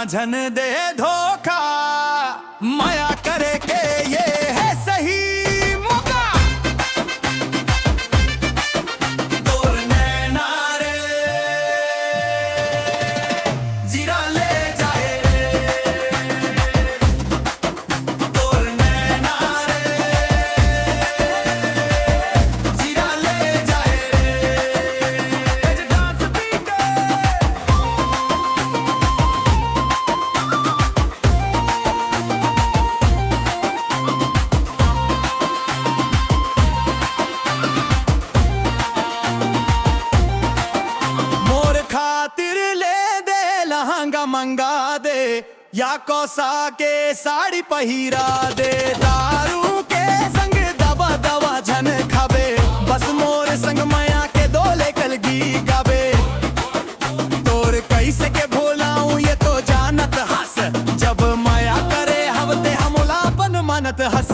झन दे धोखा, माया करे के ये है सही मौका। तोर नैना रे जीरा ले जाए रे, तोर नैना रे जीरा ले जाए रे। डांस बीट खातिर ले दे लहंगा मंगा दे, या कोसा के साड़ी पहिरा दे। दारू के संग दबा दवा झन खाबे, बस मोर संग माया के दोले कलगी गाबे। तोर कैसे के भोलाऊं ये तो जानत हस, जब माया करे हवते हमलापन मानत हस।